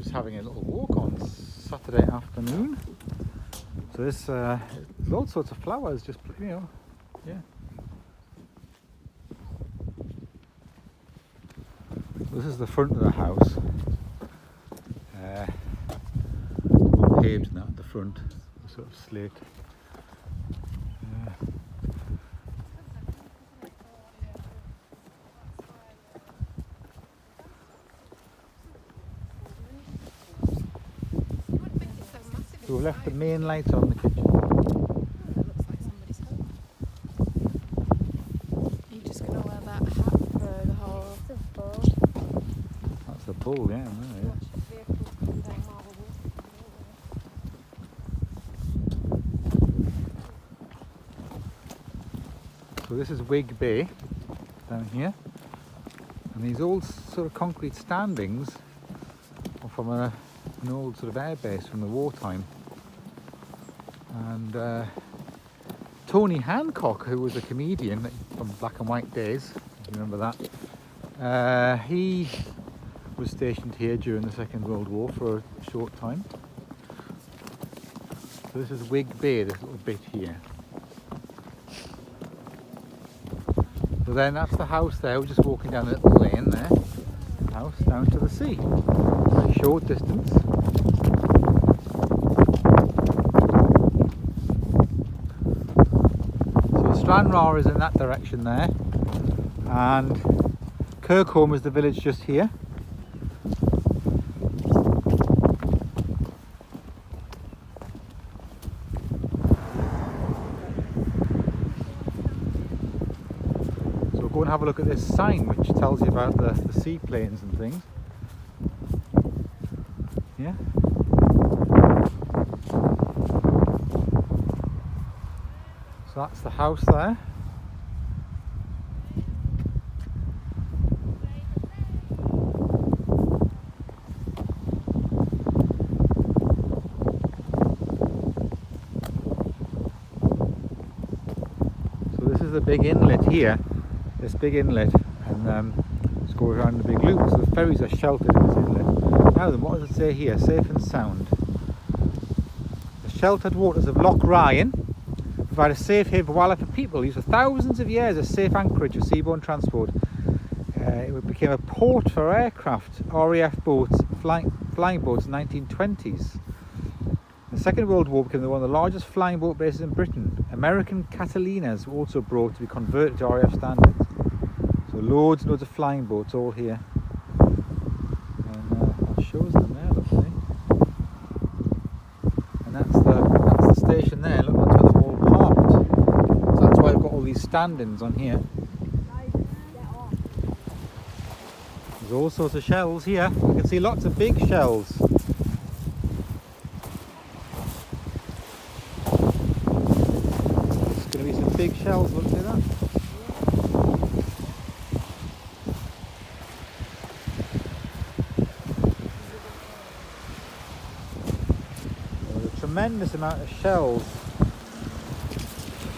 just having a little walk on Saturday afternoon. So there's all sorts of flowers, just, you know, yeah. This is the front of the house. Paved now at the front, sort of slate. So we've left the main lights on in the kitchen. That looks like somebody's home. Are you just going to wear that hat for the whole bull? That's the bull, yeah. Yeah. So this is Wig Bay down here, and these old sort of concrete standings are from an old sort of air base from the wartime. And Tony Hancock, who was a comedian from Black and White days, if you remember that, he was stationed here during the Second World War for a short time. So this is Wig Bay, this little bit here. So then that's the house there. We're just walking down a little lane there. House down to the sea. A short distance. So Stranraer is in that direction there. And Kirkholm is the village just here. Go and have a look at this sign which tells you about the seaplanes and things. Yeah. So that's the house there. So this is the big inlet here. This big inlet, and just go around the big loop. So the ferries are sheltered in this inlet. Now then, what does it say here? Safe and sound. The sheltered waters of Loch Ryan provide a safe haven for wildlife and people. Used for thousands of years as safe anchorage for seaborne transport. It became a port for aircraft, RAF boats, flying boats in the 1920s. The Second World War became one of the largest flying boat bases in Britain. American Catalinas were also brought to be converted to RAF standards. So loads and loads of flying boats all here. And that shows them there, look, see? And that's the station there. Look, that's where they're all parked. So that's why they've got all these stand-ins on here. There's all sorts of shells here. You can see lots of big shells. Big shells, look at that. There's a tremendous amount of shells,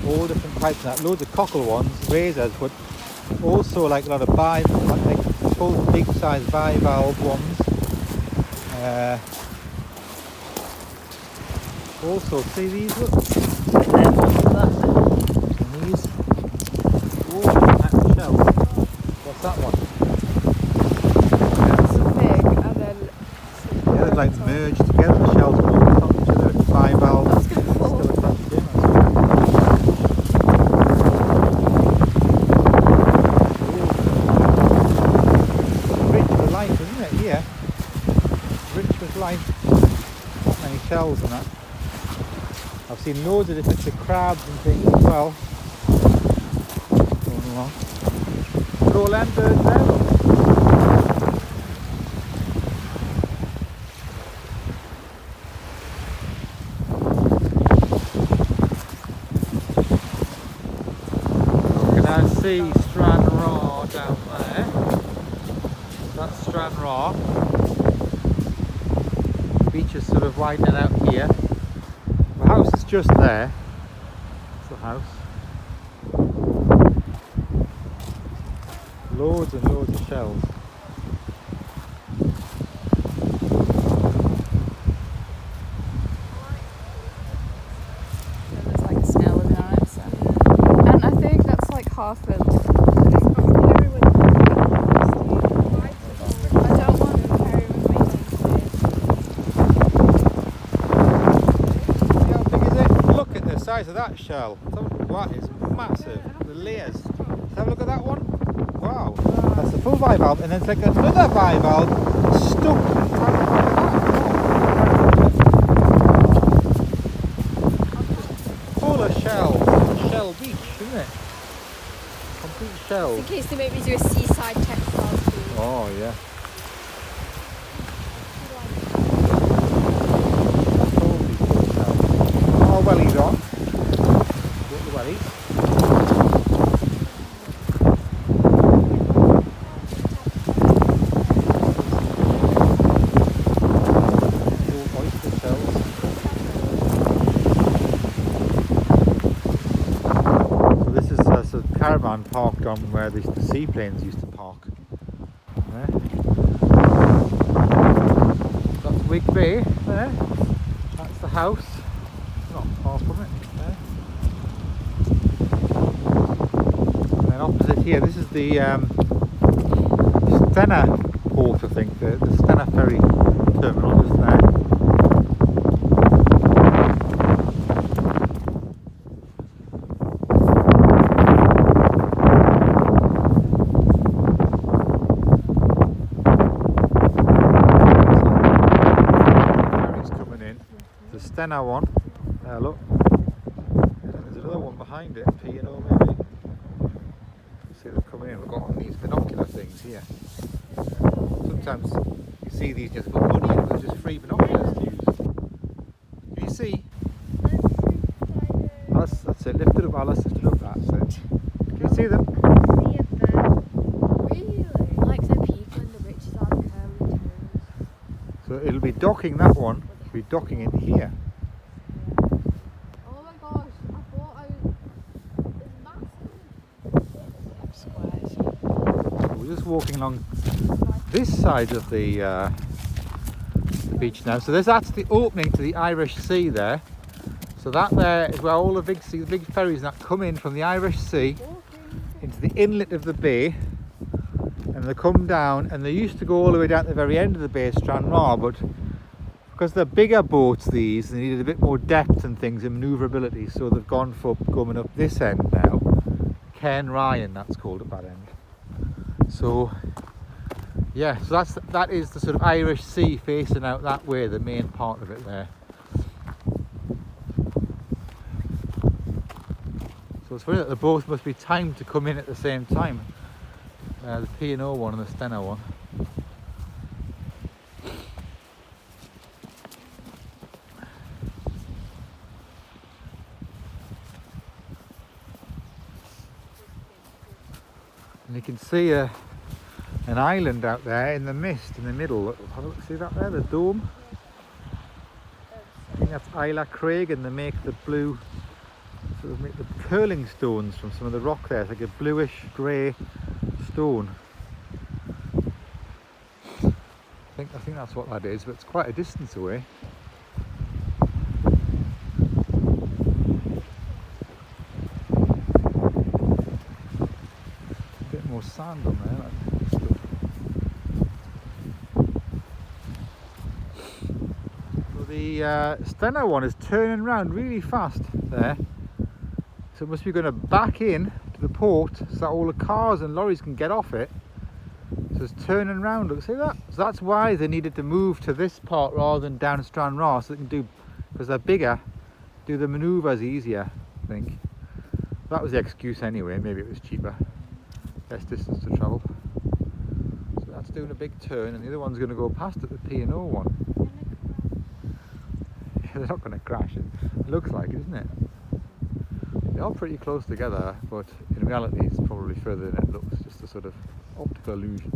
all different types of that. Loads of cockle ones, razors, but also like a lot of like full big size bivalve ones. Also, see these, look. What's that one? That's a pig, and then yeah, they're like merged together, the shells are all on top of each other. Bivalve still attached in. Rich with life, isn't it? Here, rich with life. Not many shells in that. I've seen loads of different crabs and things as well. Going along. All them birds there. You can now see Stranraer down there. That's Stranraer. The beach is sort of widening out here. The house is just there. That's the house. Loads and loads of shells. car film. I don't want to carry with me. See how big is it? Look at the size of that shell. That is massive. The layers. Let's have a look at that one. Wow. That's the full bivalve, and then it's like another bivalve stuck. Full of shells. Shell beach, isn't it? Complete shells. In case they make me do a seaside textile too. Oh yeah. Holy cow. Oh, wellies on. Got the wellies. All oyster shells. So this is a caravan parked on where the seaplanes used to park. There. That's Wig Bay there. That's the house. Not far from it. There. And then opposite here, this is the Stena port, I think. The Stena ferry terminal just there. Stena one. Look. There's another one behind it, P&O maybe. See them coming in. We've got on these binocular things here. Sometimes you see these just put money in, but they're just free binoculars to use. Can you see? That's it. Lift it up, Alice. Lift it up. That's it. Can you see them? Really? Like the people in the riches are the curly toes. So it'll be docking that one. It'll be docking in here. Oh my gosh, I thought it's massive. Squares. We're just walking along this side of the beach now. So that's the opening to the Irish Sea there. So that there is where all the big ferries that come in from the Irish Sea into the inlet of the bay, and they come down, and they used to go all the way down to the very end of the bay, Stranraer, but because they're bigger boats, these, they needed a bit more depth and things and manoeuvrability, so they've gone for coming up this end now. Cairn Ryan, that's called at that end. So yeah, so that is the sort of Irish Sea facing out that way, the main part of it there. So it's funny that they both must be timed to come in at the same time. The P&O one and the Stena one. And you can see an island out there in the mist in the middle. See that there, the dome? I think that's Isla Craig, and they make the blue, sort of make the curling stones from some of the rock there. It's like a bluish grey stone. I think that's what that is, but it's quite a distance away. More sand on there. Well, the Stena one is turning around really fast there, so it must be going to back in to the port so that all the cars and lorries can get off it. So it's turning around. Look, see that? So that's why they needed to move to this part rather than down Stranraer, so they can do, because they're bigger, do the manoeuvres easier, I think. That was the excuse anyway. Maybe it was cheaper. Less distance to travel. So that's doing a big turn, and the other one's going to go past at the P&O one. Yeah, they're not going to crash. It looks like it, isn't it? They are pretty close together, but in reality it's probably further than it looks. Just a sort of optical illusion.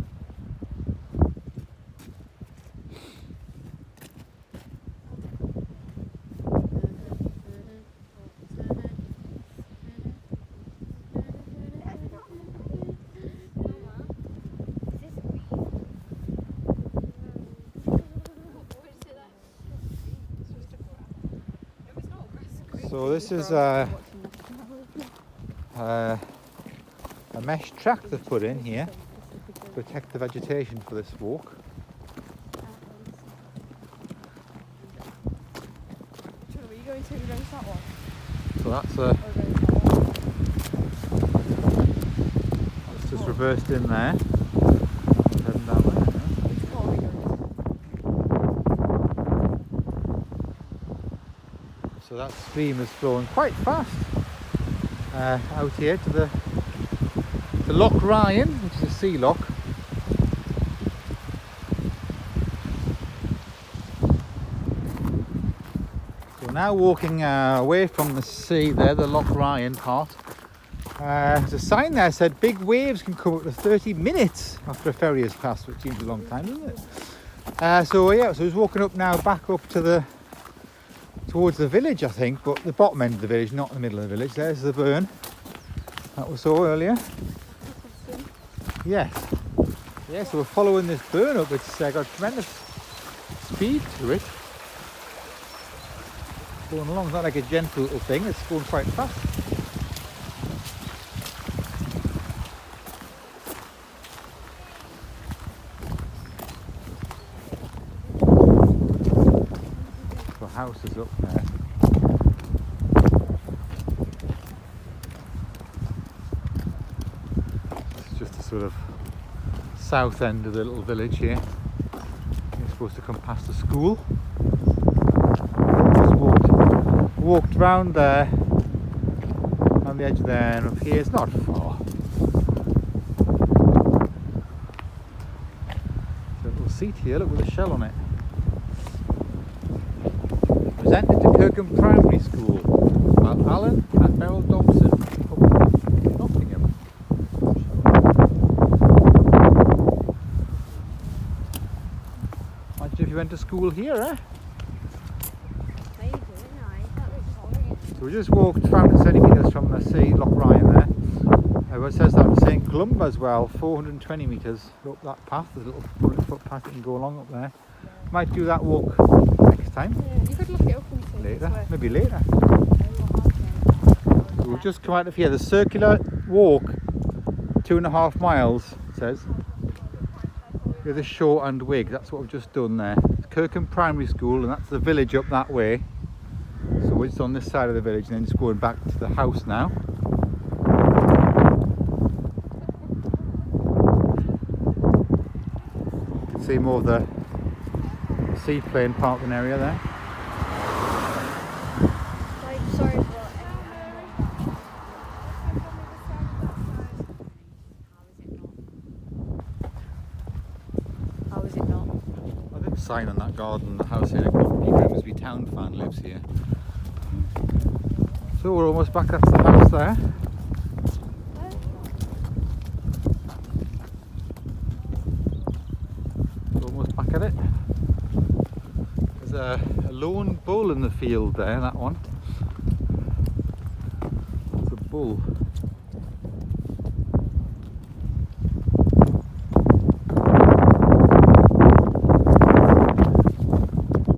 So this is a mesh track they've put in here to protect the vegetation for this walk. Which one are you going to? Are you going to that one? So that's Or are you going to that one? that's just reversed in there. Heading down there. Which car are you going to? So that stream is flowing quite fast out here to the Loch Ryan, which is a sea loch. So now walking away from the sea there, the Loch Ryan part. There's a sign there said big waves can come up to 30 minutes after a ferry has passed, which seems a long time, doesn't it? So I was walking up now, back up to towards the village, I think, but the bottom end of the village, not the middle of the village. There's the burn that we saw earlier. Yes. Yeah, so we're following this burn up. It's got tremendous speed to it. Going along, it's not like a gentle little thing, it's going quite fast. The house is up there. It's just a sort of south end of the little village here. You're supposed to come past the school. Just walked round there, on the edge there, and up here. It's not far. There's a little seat here, look, with a shell on it. Presented to Kirkham Primary School by Alan and Beryl Dobson, Nottingham. Imagine if you went to school here, eh? Maybe, So we just walked 570 metres from the sea, Loch Ryan there. It says that in St Columba as well, 420 metres up that path. There's a little public footpath you can go along up there. Might do that walk next time. Yeah, you could look it up and see. Later, maybe later. So we've just come out of here. The circular walk, 2.5 miles, it says. With the Shore and Wig, that's what we've just done there. It's Kirkham Primary School, and that's the village up that way. So we're just on this side of the village and then just going back to the house now. You can see more of the seaplane parking area there. Like, sorry, but how is it not? I think the sign on that garden, the house here, Grimsby Town fan lives here. So we're almost back up to the house there. Almost back at it. There's a lone bull in the field there, that one. It's a bull.